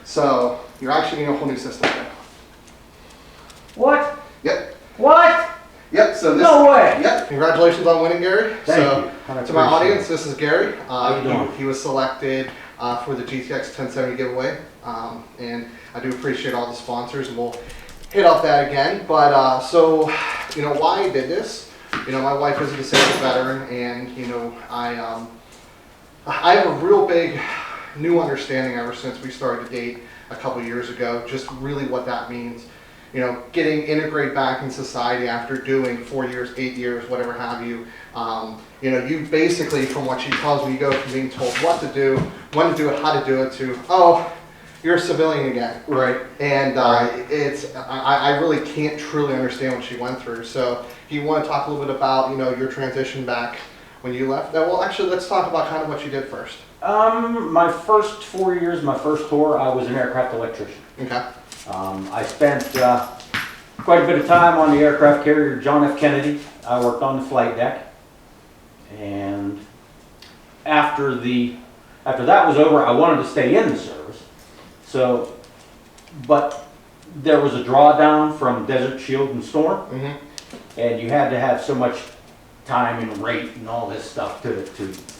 So you're actually getting a whole new system now. What? Yep. What? Yep. So this. No way. Yep. Congratulations on winning, Gary. Thank you. To my audience, this is Gary. How you doing? He was selected for the GTX 1070 giveaway, and I do appreciate all the sponsors, and we'll hit off that again. But so, you know, why I did this. You know, my wife is a disabled veteran, and you know, I have a real big new understanding ever since we started to date a couple years ago, just really what that means. You know, getting integrated back in society after doing 4 years, 8 years, whatever have you. You know, you basically, from what she tells me, you go from being told what to do, when to do it, how to do it, to, oh, you're a civilian again. Right. And I really can't truly understand what she went through. So, do you want to talk a little bit about, you know, your transition back when you left? Well, actually, let's talk about kind of what you did first. My first 4 years, my first tour, I was an aircraft electrician. Okay. I spent quite a bit of time on the aircraft carrier John F. Kennedy. I worked on the flight deck. And after that was over, I wanted to stay in the service. So, but there was a drawdown from Desert Shield and Storm. Mm-hmm. And you had to have so much time and rate and all this stuff to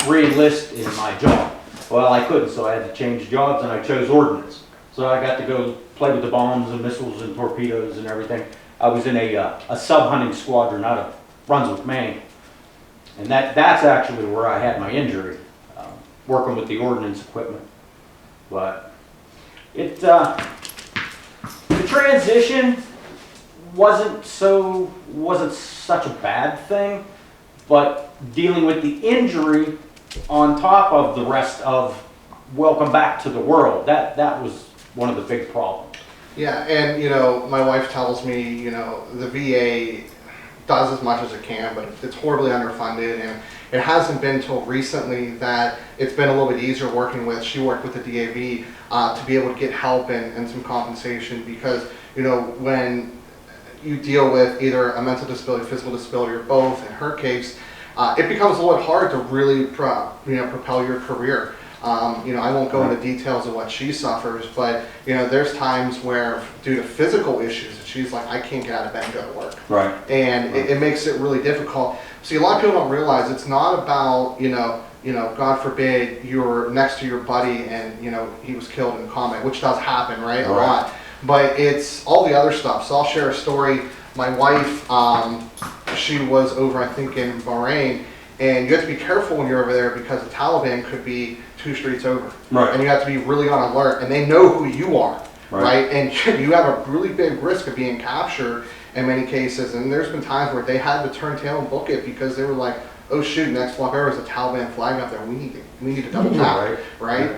re-enlist in my job. Well, I couldn't, so I had to change jobs, and I chose ordnance. So I got to go play with the bombs and missiles and torpedoes and everything. I was in a sub-hunting squadron out of Brunswick, Maine. And that's actually where I had my injury, working with the ordnance equipment. But the transition wasn't such a bad thing, but dealing with the injury on top of the rest of welcome back to the world, that was one of the big problems. Yeah, and you know, my wife tells me, you know, the VA does as much as it can, but it's horribly underfunded, and it hasn't been until recently that it's been a little bit easier working with. She worked with the DAV to be able to get help and some compensation, because you know, when you deal with either a mental disability, physical disability, or both, in her case, it becomes a little bit hard to really propel your career. You know, I won't go into details of what she suffers, but you know, there's times where due to physical issues, she's like, I can't get out of bed and go to work. Right. And it makes it really difficult. See, a lot of people don't realize it's not about, you know, God forbid you're next to your buddy and, you know, he was killed in combat, which does happen, right? A lot. But it's all the other stuff. So I'll share a story. My wife, she was over, I think, in Bahrain, and you have to be careful when you're over there because the Taliban could be 2 streets over. Right. And you have to be really on alert, and they know who you are, right? And you have a really big risk of being captured in many cases. And there's been times where they had to turn tail and book it because they were like, oh shoot, next block over is a Taliban flag up there. We need to double tap, right?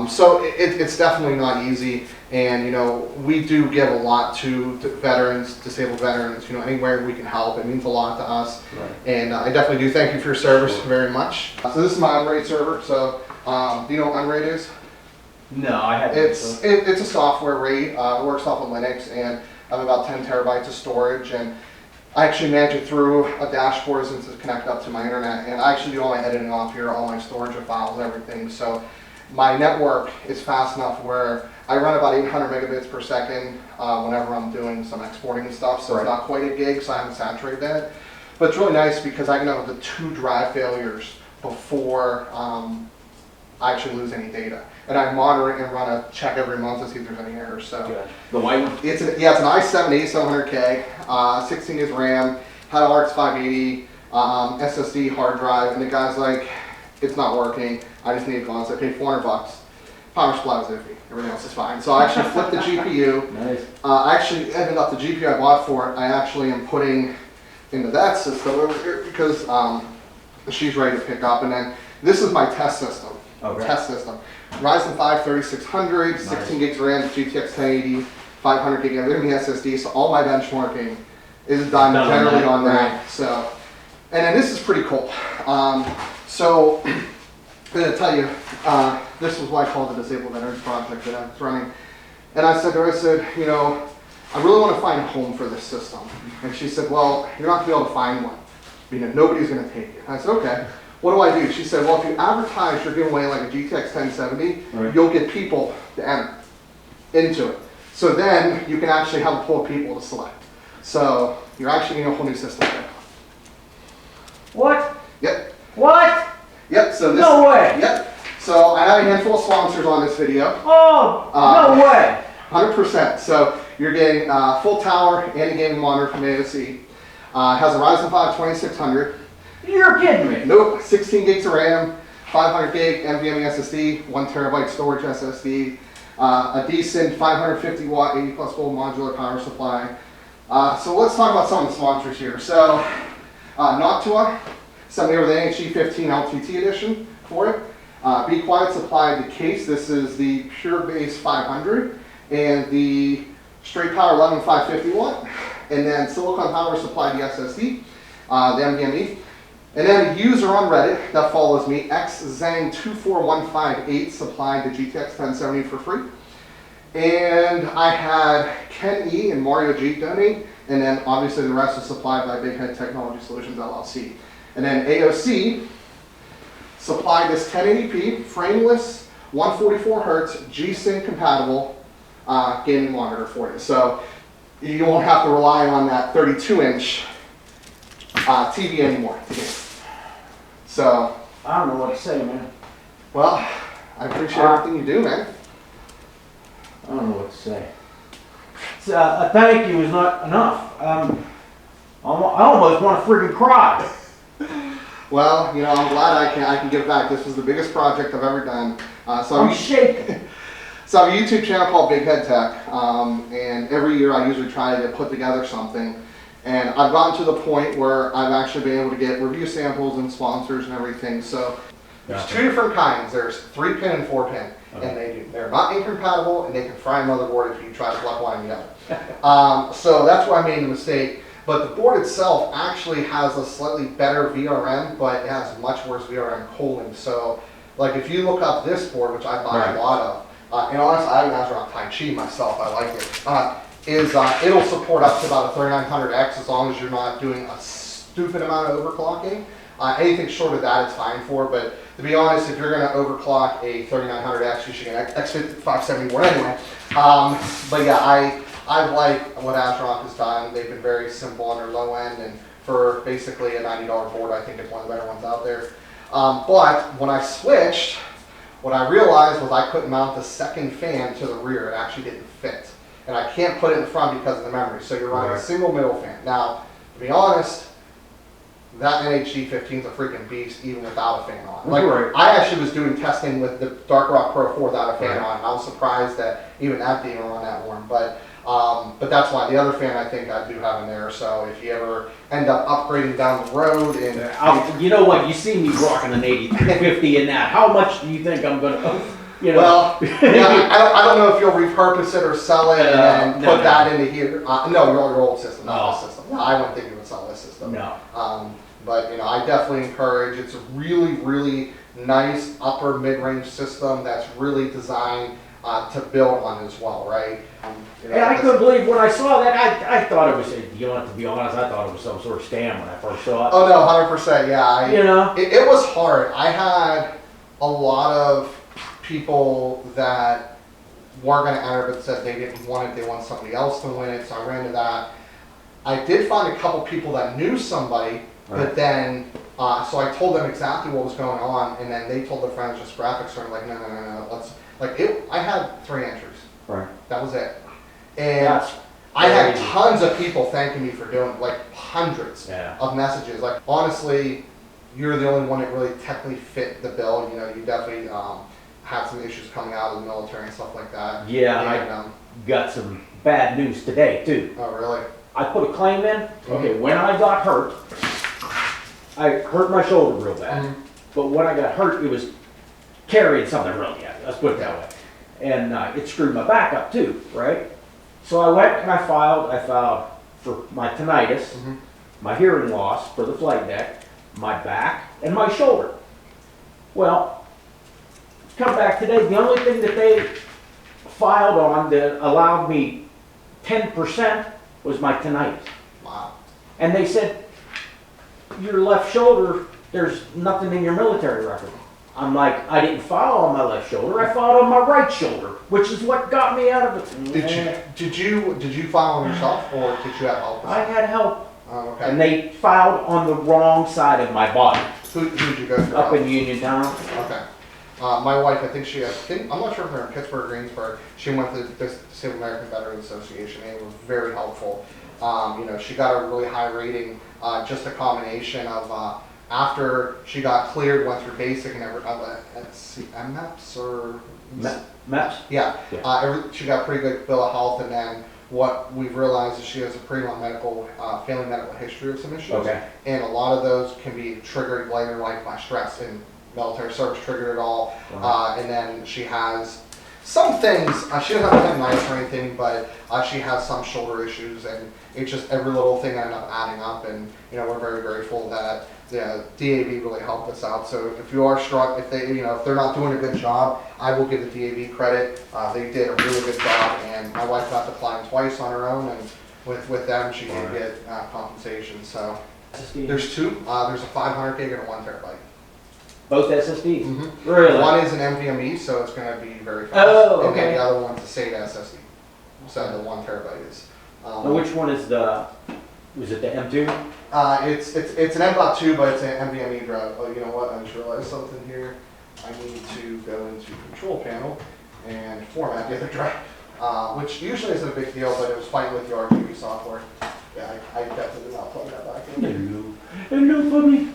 So it's definitely not easy. And you know, we do give a lot to veterans, disabled veterans. You know, anywhere we can help, it means a lot to us. Right. And I definitely do thank you for your service very much. So this is my Unraid server. So do you know what Unraid is? No, I haven't. It's a software RAID. It works off of Linux, and I have about 10 terabytes of storage. And I actually manage it through a dashboard since it's connected up to my internet. And I actually do all my editing off here, all my storage of files, everything. So my network is fast enough where I run about 800 megabits per second whenever I'm doing some exporting and stuff. So it's not quite a gig, so I haven't saturated that. But it's really nice because I can have the 2 drive failures before I actually lose any data. And I monitor it and run a check every month to see if there's any errors. So the white one? It's an i7 8700K, 16 gigs RAM, had a RX 580, SSD hard drive, and the guy's like, it's not working. I just need advanced. I paid $400. Power supply was iffy. Everything else is fine. So I actually flipped the GPU. Nice. I actually ended up the GPU I bought for it. I actually am putting into that system over here because she's ready to pick up. And then this is my test system. Okay. Test system. Ryzen 5 3600, 16 gigs RAM, GTX 1080, 500 gig NVMe SSD. So all my benchmarking is done generally on that. So, and then this is pretty cool. So I'm going to tell you, this was why I called the Disabled Veterans Project that I was running. And I said to her, you know, I really want to find a home for this system. And she said, well, you're not going to be able to find one. You know, nobody's going to take it. And I said, okay. What do I do? She said, well, if you advertise you're giving away like a GTX 1070, you'll get people to enter. into it. So then you can actually have a pool of people to select. So you're actually getting a whole new system there. What? Yep. What? Yep. So this. No way. Yep. So I have a handful of sponsors on this video. Oh, no way. 100%. So you're getting full tower and a gaming monitor from AOC. Has a Ryzen 5 2600. You're kidding me. Nope. 16 gigs of RAM, 500 gig NVMe SSD, 1 terabyte storage SSD, a decent 550 watt 80 plus volt modular power supply. So let's talk about some of the sponsors here. So Noctua sent me over the NHE15 LTT edition for it. Be Quiet supplied the case. This is the Pure Base 500 and the Straight Power 11 550 watt. And then Silicon Power supplied the SSD, the NVMe. And then a user on Reddit that follows me, xzang24158, supplied the GTX 1070 for free. And I had Ken E and Mario G donate, and then obviously the rest is supplied by Big Head Technology Solutions LLC. And then AOC supplied this 1080p frameless 144 hertz G-Sync compatible gaming monitor for you. So you won't have to rely on that 32-inch TV anymore to game. So I don't know what to say, man. well, I appreciate everything you do, man. I don't know what to say. So, a thank you is not enough. I almost want to freaking cry. Well, you know, I'm glad I can give back. This was the biggest project I've ever done. I'm shaking. So I have a YouTube channel called Big Head Tech, and every year I usually try to put together something. And I've gotten to the point where I've actually been able to get review samples and sponsors and everything. So there's two different kinds. There's 3-pin and 4-pin, and they're not incompatible, and they can fry a motherboard if you try to plug one together. So that's where I made the mistake. But the board itself actually has a slightly better VRM, but it has much worse VRM cooling. So, like if you look up this board, which I buy a lot of, and honestly, I have an Azeroth Tai Chi myself. I like it. It'll support up to about a 3900X as long as you're not doing a stupid amount of overclocking. Anything short of that, it's fine for. But to be honest, if you're going to overclock a 3900X, you should get an X570 anyway. But yeah, I like what Azeroth has done. They've been very simple on their low end, and for basically a $90 board, I think it's one of the better ones out there. But when I switched, what I realized was I couldn't mount the second fan to the rear. It actually didn't fit. And I can't put it in front because of the memory. So you're running a single middle fan. Now, to be honest, that NHE15 is a freaking beast even without a fan on. Like, I actually was doing testing with the Dark Rock Pro 4 without a fan on. And I was surprised that even that didn't run that warm. But that's why the other fan I think I do have in there. So if you ever end up upgrading down the road, and you know what? You see me rocking an 8350 in that. How much do you think I'm gonna? You know. Well, yeah, I don't know if you'll repurpose it or sell it and then put that into here. No, your old system, not this system. No, I wouldn't think you would sell this system. No. But you know, I definitely encourage. It's a really, really nice upper mid-range system that's really designed to build on as well, right? You know, and I couldn't believe when I saw that. I thought it was. You know, to be honest, I thought it was some sort of scam when I first saw it. Oh no, 100%. Yeah. You know, it was hard. I had a lot of people that weren't going to enter but said they didn't want it, they want somebody else to win it, so I ran to that. I did find a couple people that knew somebody, but then, so I told them exactly what was going on, and then they told their friends just graphics, and like, no, let's, like, I had 3 entries. Right. That was it. And I had tons of people thanking me for doing it, like hundreds of messages. Like, honestly, you're the only one that really technically fit the bill. You know, you definitely, had some issues coming out of the military and stuff like that. Yeah, and I got some bad news today too. Oh, really? I put a claim in. Okay, when I got hurt, I hurt my shoulder real bad. But when I got hurt, it was carrying something really heavy. Let's put it that way. And it screwed my back up too, right? So I went and I filed for my tinnitus, my hearing loss for the flight deck, my back, and my shoulder. Well, come back today, the only thing that they filed on that allowed me 10% was my tinnitus. Wow. And they said, your left shoulder, there's nothing in your military record. I'm like, I didn't fall on my left shoulder, I fell on my right shoulder, which is what got me out of it. Did you file on yourself, or did you have help? I had help. Oh, okay. And they filed on the wrong side of my body. Who'd you go through? Up in Uniontown. Okay. My wife, I'm not sure if they're in Pittsburgh or Greensburg. She went to the Disabled American Veterans Association, and it was very helpful. She got a really high rating, just a combination of after she got cleared, went through basic and let's see, MMAPs or MEPS? Yeah. She got a pretty good bill of health, and then what we've realized is she has a pretty long family medical history of some issues. Okay. And a lot of those can be triggered later in life by stress, and military service triggered it all. And then she has some things, she doesn't have tendonitis or anything, but she has some shoulder issues, and it's just every little thing ended up adding up, and we're very grateful that the DAV really helped us out. So if you are struck, if they're not doing a good job, I will give the DAV credit. They did a really good job, and my wife got to climb twice on her own, and with them she did get compensation. So there's two. There's a 500 gig and a 1 terabyte. Both SSDs? Mm-hmm. Really? One is an NVMe, so it's going to be very fast. Oh, okay. And then the other one's a SATA SSD. So the 1 terabyte is. Now which one is was it the M2? It's an M.2, but it's an NVMe drive. Oh, you know what? I just realized something here. I need to go into control panel and format the other drive, which usually isn't a big deal, but it was fighting with the RGB software. Yeah, I definitely did not plug that back in. Hello, puppy.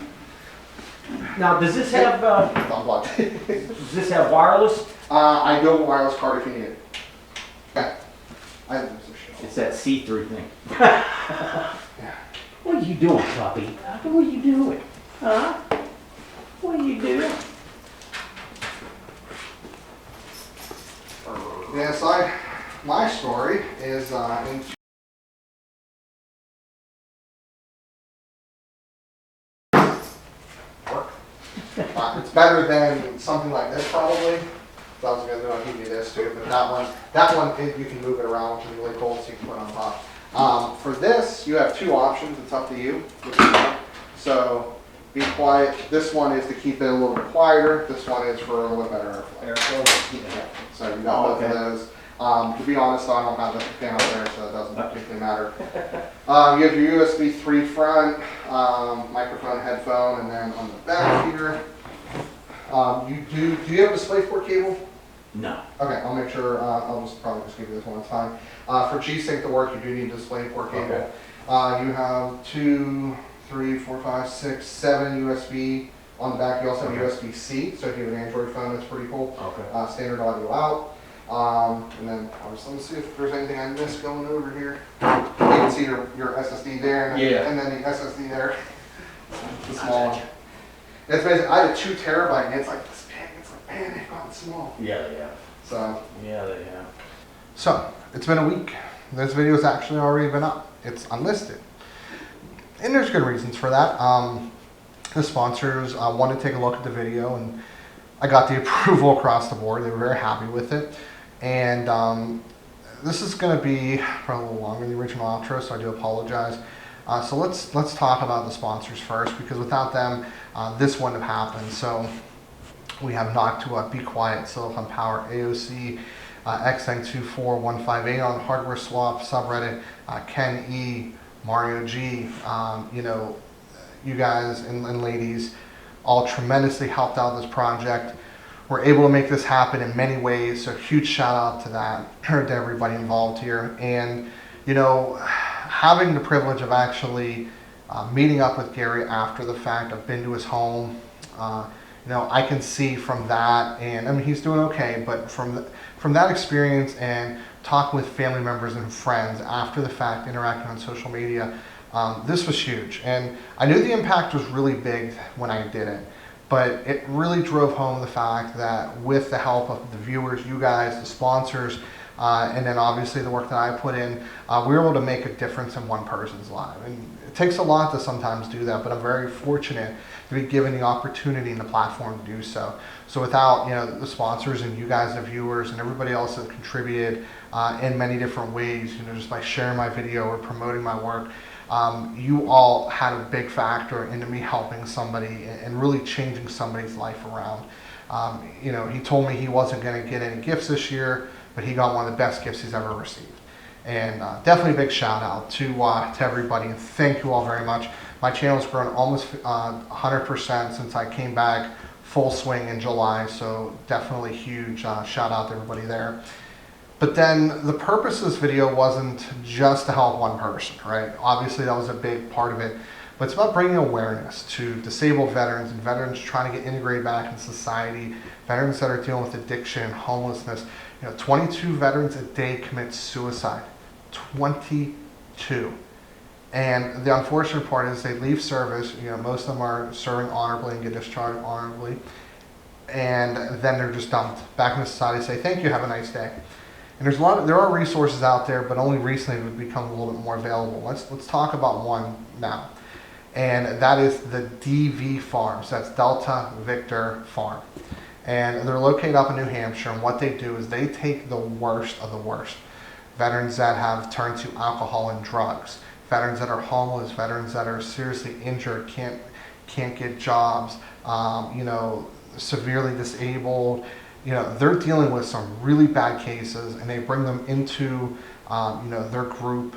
Now, does this have Unplugged. does this have wireless? I do have a wireless card if you need it. Okay. I have this shit. It's that see-through thing. Yeah. What are you doing, puppy? What are you doing? Huh? What are you doing? Yeah, my story is it's better than something like this probably. So I was gonna give you this too, but that one you can move it around, which is really cool, so you can put it on top. For this, you have two options. It's up to you. So be quiet. This one is to keep it a little bit quieter. This one is for a little bit better airflow. So you got both of those. To be honest, I don't have the fan up there, so it doesn't particularly matter. You have your USB 3 front, microphone, headphone, and then on the back here, do you have a DisplayPort cable? No. Okay, I'll make sure, I'll probably just give you this one time. For G-Sync to work, you do need a DisplayPort cable. Okay. You have 2, 3, 4, 5, 6, 7 USB on the back. You also have USB-C, so if you have an Android phone, that's pretty cool. Okay. Standard audio out. And then obviously, let me see if there's anything I missed going over here. You can see your SSD there, and then the SSD there, the small one. It's basically, I had a 2 terabyte, and it's like this big. It's like, man, they've gotten small. Yeah, they have. So. Yeah, they have. So it's been a week. This video's actually already been up. It's unlisted, and there's good reasons for that. The sponsors wanted to take a look at the video, and I got the approval across the board. They were very happy with it. And this is going to be probably a little longer than the original outro, so I do apologize. So let's talk about the sponsors first, because without them, this wouldn't have happened. So we have Knock to Be Quiet, Silicon Power, AOC, XN24158 on Hardware Swap, subreddit, Ken E, Mario G, you guys and ladies all tremendously helped out this project. We're able to make this happen in many ways, so huge shout out to that, to everybody involved here. And having the privilege of actually meeting up with Gary after the fact, I've been to his home, I can see from that, and I mean he's doing okay, but from that experience and talking with family members and friends after the fact, interacting on social media, this was huge. And I knew the impact was really big when I did it. But it really drove home the fact that with the help of the viewers, you guys, the sponsors, and then obviously the work that I put in, we were able to make a difference in one person's life. And it takes a lot to sometimes do that, but I'm very fortunate to be given the opportunity and the platform to do so. So without the sponsors and you guys, the viewers, and everybody else that contributed in many different ways, just by sharing my video or promoting my work, you all had a big factor into me helping somebody and really changing somebody's life around. You know, he told me he wasn't going to get any gifts this year, but he got one of the best gifts he's ever received. And definitely a big shout out to everybody, and thank you all very much. My channel's grown almost 100% since I came back full swing in July, so definitely huge shout out to everybody there. But then the purpose of this video wasn't just to help one person, right? Obviously that was a big part of it, but it's about bringing awareness to disabled veterans and veterans trying to get integrated back in society, veterans that are dealing with addiction, homelessness. You know, 22 veterans a day commit suicide. 22. And the unfortunate part is they leave service, you know, most of them are serving honorably and get discharged honorably, and then they're just dumped back into society, say thank you, have a nice day. And there are resources out there, but only recently have become a little bit more available. Let's talk about one now, and that is the DV Farms. That's Delta Victor Farm, and they're located up in New Hampshire. And what they do is they take the worst of the worst, veterans that have turned to alcohol and drugs, veterans that are homeless, veterans that are seriously injured, can't get jobs, you know, severely disabled. You know, they're dealing with some really bad cases, and they bring them into, you know, their group.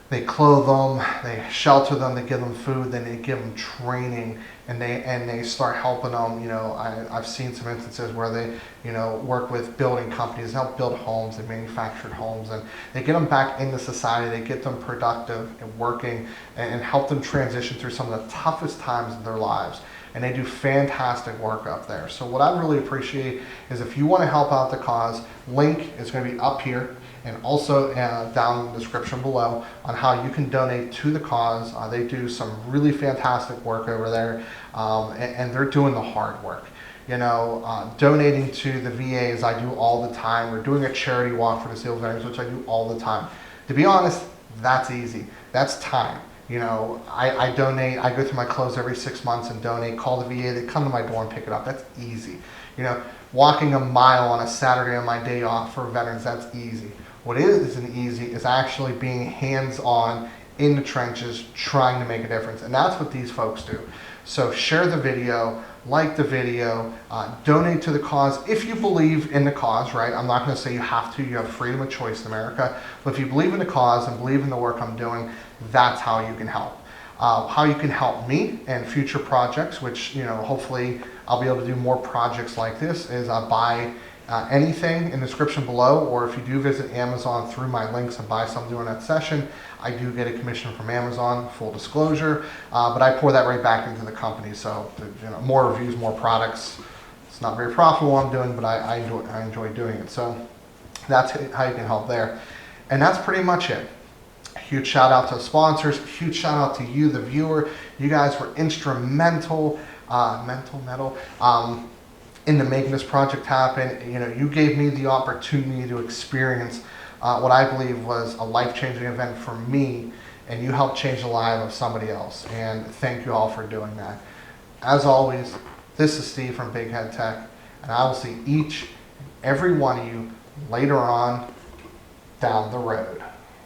They clothe them, they shelter them, they give them food, then they give them training, and they start helping them. You know, I've seen some instances where they, you know, work with building companies, help build homes, they manufactured homes, and they get them back into society, they get them productive and working, and help them transition through some of the toughest times of their lives. And they do fantastic work up there. So what I really appreciate is if you want to help out the cause, link is going to be up here and also down in the description below on how you can donate to the cause. They do some really fantastic work over there, and they're doing the hard work. You know, donating to the VAs, I do all the time. We're doing a charity walk for disabled veterans, which I do all the time. To be honest, that's easy. That's time. You know, I donate, I go through my clothes every 6 months and donate, call the VA, they come to my door and pick it up. That's easy. You know, walking a mile on a Saturday on my day off for veterans, that's easy. What isn't easy is actually being hands-on in the trenches, trying to make a difference. And that's what these folks do. So share the video, like the video, donate to the cause if you believe in the cause, right? I'm not going to say you have to, you have freedom of choice in America, but if you believe in the cause and believe in the work I'm doing, that's how you can help. How you can help me and future projects, which, you know, hopefully I'll be able to do more projects like this, is buy anything in the description below, or if you do visit Amazon through my links and buy something during that session, I do get a commission from Amazon, full disclosure, but I pour that right back into the company. So, you know, more reviews, more products. It's not very profitable what I'm doing, but I enjoy doing it. So that's how you can help there. And that's pretty much it. Huge shout out to sponsors, huge shout out to you, the viewer. You guys were instrumental, in the making this project happen. You know, you gave me the opportunity to experience what I believe was a life-changing event for me, and you helped change the life of somebody else. And thank you all for doing that. As always, this is Steve from Big Head Tech, and I will see each and every one of you later on down the road.